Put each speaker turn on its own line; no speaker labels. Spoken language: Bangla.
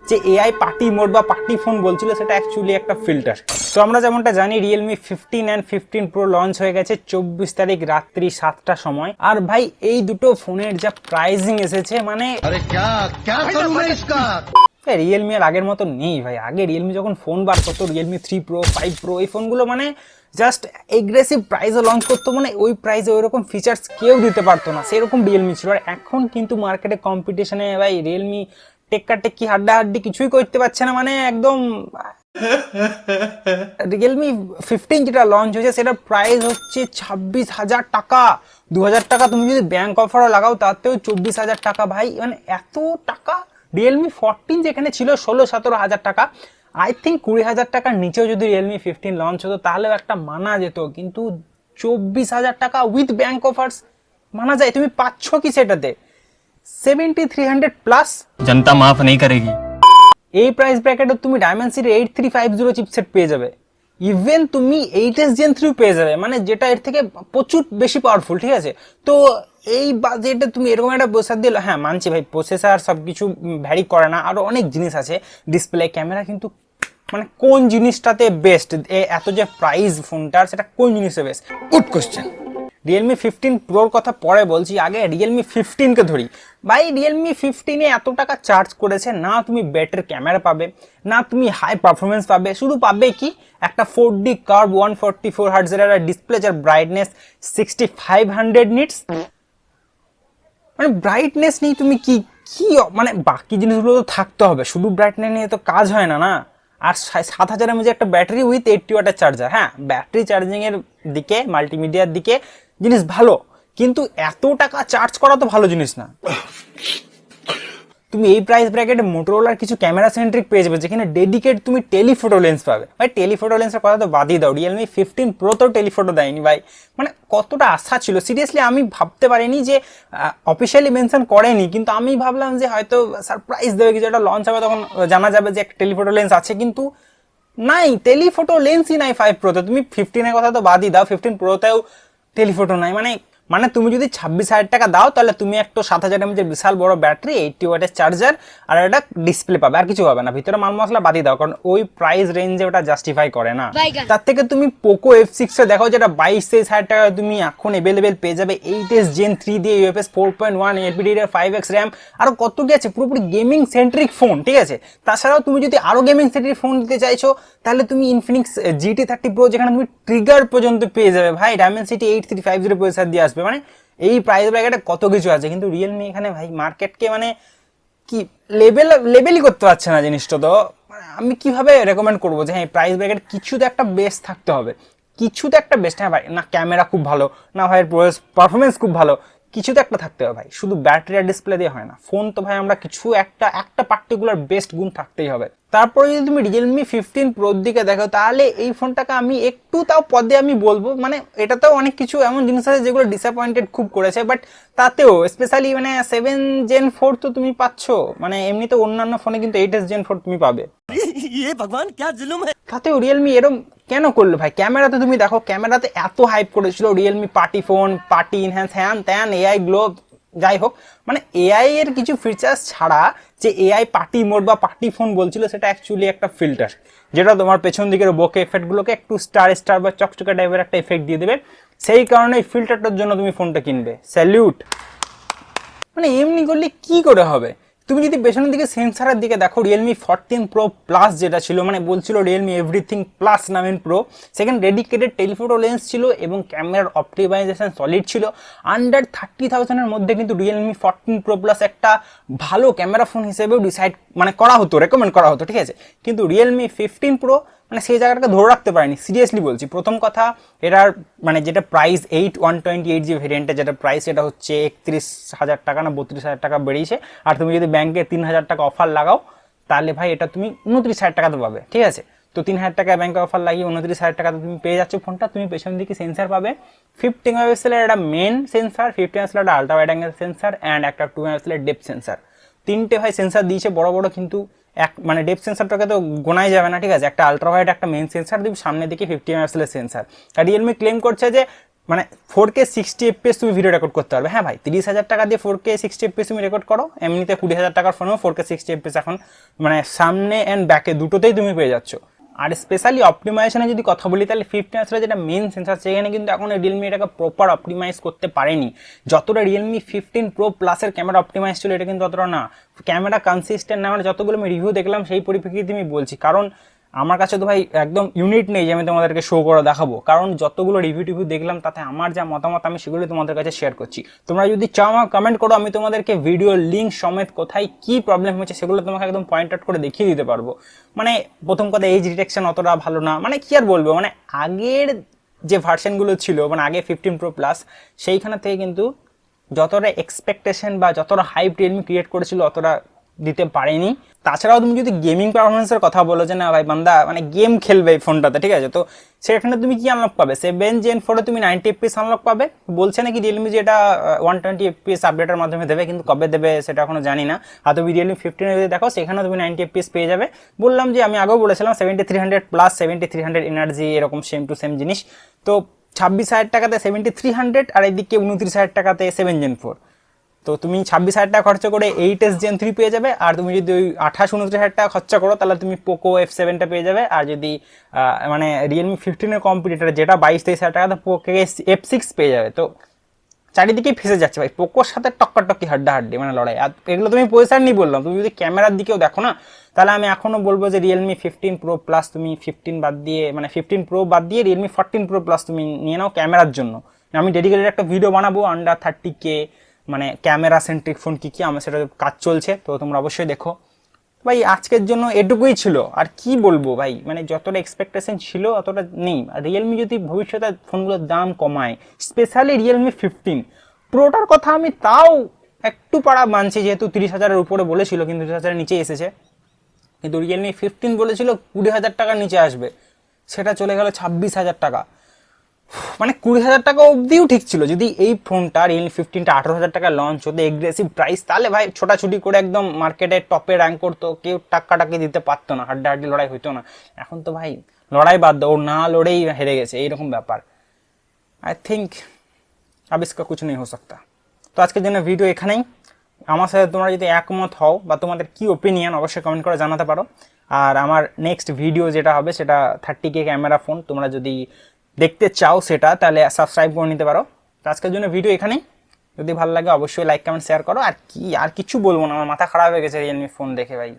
যে এআই পার্টি মোড বা পার্টি ফোন বলছিল সেটা অ্যাকচুয়ালি একটা ফিল্টার। তো আমরা যেমনটা জানি রিয়েলমি 15 অ্যান্ড 15 প্রো লঞ্চ হয়ে গেছে 24 তারিখ রাত্রি 7টার সময়। আর ভাই এই দুটো ফোনের যা প্রাইসিং এসেছে মানে রিয়েলমি আর আগের মতো নেই ভাই। আগে রিয়েলমি যখন ফোন বার করতো রিয়েলমি 3 প্রো 5 প্রো এই ফোনগুলো মানে জাস্ট এগ্রেসিভ প্রাইসে লঞ্চ করতো, মানে ওই প্রাইসে ওইরকম ফিচার্স কেউ দিতে পারতো না, সেরকম রিয়েলমি ছিল। আর এখন কিন্তু মার্কেটে কম্পিটিশনে ভাই রিয়েলমি টেক্কি হাড্ডাহাড্ডি কিছুই করতে পারছে না, মানে একদম। রিয়েলমি 15 যেটা লঞ্চ হয়েছে সেটার প্রাইস হচ্ছে 26,000 টাকা। 2,000 টাকা তুমি যদি ব্যাংক অফারও লাগাও তাতেও 24,000 টাকা ভাই, মানে এত টাকা। রিয়েলমি 14 যেখানে ছিল 16-17 হাজার টাকা, আই থিঙ্ক 20,000 টাকার নিচেও যদি রিয়েলমি 15 লঞ্চ হতো তাহলেও একটা মানা যেত, কিন্তু 24,000 টাকা উইথ ব্যাংক অফার্স মানা যায়। তুমি পাচ্ছ কি সেটাতে 7300 প্লাস।
जनता माफ नहीं करेगी।
এই প্রাইস ব্র্যাকেটে তুমি ডায়মেনসিটির 8350 চিপসেট পেয়ে যাবে, ইভেন তুমি 8s Gen 3 পেয়ে যাবে, মানে যেটা এর থেকে প্রচুর বেশি পাওয়ারফুল, ঠিক আছে। তো এই বাজেটে তুমি এরকম একটা প্রসেসর দিলে, হ্যাঁ মানছি ভাই প্রসেসর সবকিছু ভ্যারি করে না, আরো অনেক জিনিস আছে, ডিসপ্লে ক্যামেরা, কিন্তু মানে কোন জিনিসটাতে বেস্ট, এত যে প্রাইস ফোনটার সেটা কোন জিনিসে বেস্ট, গুড কোশ্চেন। রিয়েলমি 15 প্রোর কথা পরে বলছি, আগে রিয়েলমি 15কে ধরি। ভাই রিয়েলমি 15-এ এত টাকা চার্জ করেছে, না তুমি বেটার ক্যামেরা পাবে, না তুমি হাই পারফরমেন্স পাবে, শুধু পাবে কি একটা 4D কার্ভ 144 হার্টজের একটা ডিসপ্লে, যার ব্রাইটনেস 6500 নিটস। মানে ব্রাইটনেস নেই তুমি কি কি মানে বাকি জিনিসগুলো তো থাকতে হবে, শুধু ব্রাইটনেস নিয়ে তো কাজ হয় না। আর 7000 mAh একটা ব্যাটারি উইথ 80 ওয়াটের চার্জার। হ্যাঁ ব্যাটারি চার্জিং এর দিকে, মাল্টিমিডিয়ার দিকে জিনিস ভালো, কিন্তু এত টাকা চার্জ করা তো ভালো জিনিস না। তুমি এই প্রাইস ব্র্যাকেটে মোটরোলার কিছু ক্যামেরা সেন্ট্রিক পেয়ে যাবে, যেখানে ডেডিকেট তুমি টেলিফোটো লেন্স পাবে। ভাই টেলিফোটো লেন্সের কথা তো বাদই দাও, রিয়েলমি 15 প্রো তো টেলিফোটো দেয়নি ভাই। মানে কতটা আশা ছিল, সিরিয়াসলি আমি ভাবতে পারিনি যে অফিসিয়ালি মেনশন করেনি, কিন্তু আমি ভাবলাম যে হয়তো সারপ্রাইজ দেবে, কিছু একটা লঞ্চ হবে তখন জানা যাবে যে একটা টেলিফোটো লেন্স আছে, কিন্তু নাই, টেলিফোটো লেন্সই নাই 5 প্রোতে। তুমি 15-এর কথা তো বাদই দাও, 15 প্রোতেও টেলিফোটো নাই। মানে তুমি যদি 26,000 টাকা দাও তাহলে তুমি একটা 7000 mAh বিশাল বড় ব্যাটারি, 80 ওয়াটের চার্জার আর একটা ডিসপ্লে পাবে, আর কিছু পাবে না। ভিতরে মাল মশলা বাদই দাও, কারণ ওই প্রাইস রেঞ্জে ওটা জাস্টিফাই করে না। তার থেকে তুমি পোকো F6 এ দেখো, যেটা 22-23 হাজার টাকা তুমি এখন এভেলেবেল পেয়ে যাবে, 8s Gen 3 দিয়ে UFS 4.1 LPDDR5X RAM, আর কত কি আছে, পুরোপুরি গেমিং সেন্ট্রিক ফোন, ঠিক আছে। তাছাড়াও তুমি যদি আরো গেমিং সেন্ট্রিক ফোন দিতে চাইছো তাহলে তুমি ইনফিনিক্স GT30 Pro, যেখানে তুমি ট্রিগার পর্যন্ত পেয়ে যাবে ভাই, ডায়মেনসিটি 8350 প্রসেসর দিয়ে আসবে। মানে এই প্রাইস ব্র্যাকেটে কত কিছু আছে, কিন্তু রিয়েলমি এখানে ভাই মার্কেটকে মানে কি লেভেলই করতে পারছে না জিনিসটা। তো মানে আমি কিভাবে রেকমেন্ড করবো যে হ্যাঁ প্রাইস ব্র্যাকেট কিছুতে একটা বেস্ট থাকতে হবে, কিছুতে একটা বেস্ট। হ্যাঁ ভাই না ক্যামেরা খুব ভালো, না ভাই পারফরমেন্স খুব ভালো, কিছুতে একটা থাকতে হবে ভাই, শুধু ব্যাটারি আর ডিসপ্লে দিয়ে হয় না। ফোন তো ভাই আমরা কিছু একটা পার্টিকুলার বেস্ট গুণ থাকতেই হবে। তারপরে যদি তুমি রিয়েলমি 15 প্রোর দিকে দেখো তাহলে এই ফোনটাকে আমি একটু তাও পদে আমি বলবো, মানে এটাতেও অনেক কিছু এমন জিনিস আছে যেগুলো ডিসঅ্যাপয়েন্টেড খুব করেছে, বাট তাতেও স্পেশালি মানে 7 Gen 4 তো তুমি পাচ্ছ, মানে এমনিতে অন্যান্য ফোনে কিন্তু 8s Gen 4 তুমি পাবে।
ये भगवान क्या जुल्म है।
তাতেও রিয়েলমি এরকম কেন করলো ভাই? ক্যামেরাতে তুমি দেখো, ক্যামেরাতে এত হাইপ করেছিল Realme party phone, party enhance, হ্যান ত্যান, এআই গ্লো, যাই হোক, মানে এআই এর কিছু ফিচার্স ছাড়া যে এআই পার্টি মোড বা পার্টি ফোন বলছিল সেটা অ্যাকচুয়ালি একটা ফিল্টার, যেটা তোমার পেছন দিকের বোকে এফেক্টগুলোকে একটু স্টার বা চকচকে টাইপের একটা এফেক্ট দিয়ে দেবে। সেই কারণে এই ফিল্টারটার জন্য তুমি ফোনটা কিনবে, স্যালিউট। মানে এমনি করলে কি করে হবে? তুমি যদি পেছনের দিকে সেন্সারের দিকে দেখো, রিয়েলমি 14 প্রো প্লাস যেটা ছিল, মানে বলছিল রিয়েলমি এভরিথিং প্লাস নামেন প্রো, সেখানে ডেডিকেটেড টেলিফোটো লেন্স ছিল এবং ক্যামেরার অপটিমাইজেশন সলিড ছিল। আন্ডার 30,000-এর মধ্যে কিন্তু রিয়েলমি 14 প্রো প্লাস একটা ভালো ক্যামেরা ফোন হিসেবেও ডিসাইড মানে করা হতো, রেকমেন্ড করা হতো, ঠিক আছে। কিন্তু রিয়েলমি 15 প্রো মানে সেই জায়গাটাকে ধরে রাখতে পারেনি, সিরিয়াসলি বলছি। প্রথম কথা, এটার মানে যেটা প্রাইস 128 যে ভেরিয়েন্টে যেটা প্রাইস, এটা হচ্ছে 31,000 টাকা না 32,000 টাকা বেরিয়েছে। আর তুমি যদি ব্যাংকে 3,000 টাকা অফার লাগাও তাহলে ভাই এটা তুমি 29,000 টাকাতে পাবে, ঠিক আছে। তো 3,000 টাকা ব্যাংকে অফার লাগিয়ে 29,000 টাকাতে তুমি পেয়ে যাচ্ছ ফোনটা। তুমি পেছন দিকে সেন্সার পাবে 50 মেগাপিক্সেলের একটা মেন সেন্সার, 50 মেগাপিক্সেলের একটা ultra wide angle sensor and একটা 2 মেগাপিক্সেলের ডেপথ সেন্সার। তিনটে ভাই সেন্সার দিয়েছে বড় বড়, কিন্তু মানে ডেপথ সেন্সারটাকে তো গোনাই যাবে না, ঠিক আছে। একটা আলট্রা ওয়াইড, একটা মেইন সেন্সার দিবি, সামনে দিকে 50 মেগাপিক্সেলের সেন্সার। আর রিয়েলমি ক্লেম করছে যে মানে 4K 60 FPS তুমি ভিডিও রেকর্ড করতে পারবে। হ্যাঁ ভাই, 30,000 টাকা দিয়ে 4K 60 FPS তুমি রেকর্ড করো, এমনিতে 20,000 টাকার ফোনেও 4K 60 FPS এখন মানে সামনে অ্যান্ড ব্যাকে দুটোতেই তুমি পেয়ে যাচ্ছ। আর স্পেশালি অপটিমাইজেশনে যদি কথা বলি, তাহলে 15 আসলে যেটা মেন সেন্সার, সেখানে কিন্তু এখন রিয়েলমি এটাকে প্রপার অপটিমাইজ করতে পারেনি। যতটা রিয়েলমি 15 Pro প্লাসের ক্যামেরা অপটিমাইজ ছিল, এটা কিন্তু অতটা না। ক্যামেরা কনসিস্টেন্ট না, মানে যতগুলো আমি রিভিউ দেখলাম সেই পরিপ্রেক্ষিতে আমি বলছি, কারণ আমার কাছে তো ভাই একদম ইউনিট নেই যে আমি তোমাদেরকে শো করে দেখাবো, কারণ যতগুলো রিভিউ দেখলাম তাতে আমার যা মতামত আমি সেগুলো তোমাদের কাছে শেয়ার করছি। তোমরা যদি চাও আমার কমেন্ট করো, আমি তোমাদেরকে ভিডিও লিঙ্ক সমেত কোথায় কি প্রবলেম হচ্ছে সেগুলো তোমাকে একদম পয়েন্ট আউট করে দেখিয়ে দিতে পারবো। মানে প্রথম কথা, এজ ডিটেকশন অতটা ভালো না, মানে কি আর বলবো, মানে আগের যে ভার্সনগুলো ছিল, মানে আগে 15 Pro প্লাস, সেইখানে থেকে কিন্তু যতটা এক্সপেকটেশন বা যতটা হাইপ রিয়েলমি ক্রিয়েট করেছিল অতটা দিতে পারেনি। তাছাড়াও তুমি যদি গেমিং পারফরমেন্সের কথা বলো যে না ভাই বান্দা মানে গেম খেলবে এই ফোনটাতে, ঠিক আছে, তো সেখানে তুমি কি আনলক পাবে? 7 Gen 4 তুমি 90 FPS আনলক পাবে বলছে নাকি রিয়েলমি, যে এটা 120 FPS আপডেটের মাধ্যমে দেবে, কিন্তু কবে দেবে সেটা এখনো জানি না। আর তুমি রিয়েলমি 15 যদি দেখো সেখানেও তুমি 90 FPS পেয়ে যাবে। বললাম যে আমি আগেও বলেছিলাম 7300 প্লাস 7300 এনার্জি, এরকম সেম টু সেম জিনিস। তো 26,000 টাকাতে 7300 আর এদিকে 29,000 টাকাতে 7 Gen 4। তো তুমি 26,000 টাকা খরচা করে 8s Gen 3 পেয়ে যাবে, আর তুমি যদি ওই 28-29,000 টাকা খরচা করো তাহলে তুমি পোকো F7টা পেয়ে যাবে। আর যদি মানে রিয়েলমি 15-এর কম্পিটিটর যেটা 22-23,000 টাকাতে পোকো F6 পেয়ে যাবে। তো চারিদিকেই ফেসে যাচ্ছে ভাই, পোকোর সাথে টক্কাটক্কি হাড্ডাহাড্ডি মানে লড়াই। আর এগুলো তুমি পয়সার নিয়ে বললাম, তুমি যদি ক্যামেরার দিকেও দেখো না, তাহলে আমি এখনো বলবো যে রিয়েলমি 15 Pro প্লাস তুমি 15 বাদ দিয়ে, মানে 15 Pro বাদ দিয়ে রিয়েলমি 14 Pro প্লাস তুমি নিয়ে নাও ক্যামেরার জন্য। আমি ডেডিকেটেড একটা ভিডিও বানাবো আন্ডার 30K মানে ক্যামেরা সেন্ট্রিক ফোন কী কী, আমার সেটা কাজ চলছে, তো তোমরা অবশ্যই দেখো। ভাই আজকের জন্য এটুকুই ছিল, আর কি বলবো ভাই, মানে যতটা এক্সপেকটেশন ছিল অতটা নেই। রিয়েলমি যদি ভবিষ্যতে ফোনগুলোর দাম কমায়, স্পেশালি রিয়েলমি 15 প্রোটার কথা আমি তাও একটু পাড়া মানছি, যেহেতু 30,000-এর উপরে বলেছিল কিন্তু 30,000-এর নিচে এসেছে। কিন্তু রিয়েলমি 15 বলেছিল 20,000 টাকার নিচে আসবে, সেটা চলে গেল 26,000 টাকা। মানে 20,000 টাকা অবধিও ঠিক ছিল। যদি এই ফোনটা রিয়েলমি 15টা 18,000 টাকা লঞ্চ হতো, এগ্রেসিভ প্রাইস, তাহলে ভাই ছোটাছুটি করে একদম মার্কেটে টপে র্যাঙ্ক করতো, কেউ টাকাটাকে দিতে পারতো না, হাড্ডাহাড্ডি লড়াই হইতো না। এখন তো ভাই লড়াই বাদ দাও, ও না লড়েই হেরে গেছে, এইরকম ব্যাপার। আই থিঙ্ক अब इसका कुछ नहीं हो सकता। তো আজকের জন্য ভিডিও এখানেই। আমার সাথে তোমরা যদি একমত হও বা তোমাদের কি ওপিনিয়ন অবশ্যই কমেন্ট করে জানাতে পারো। আর আমার নেক্সট ভিডিও যেটা হবে সেটা 30K ক্যামেরা ফোন, তোমরা যদি দেখতে চাও সেটা, তাহলে সাবস্ক্রাইব করে নিতে পারো। তো আজকের জন্য ভিডিও এখানেই। যদি ভালো লাগে অবশ্যই লাইক কমেন্ট শেয়ার করো। আর কি আর কিছু বলবো না, আমার মাথা খারাপ হয়ে গেছে রিয়েলমি ফোন দেখে ভাই।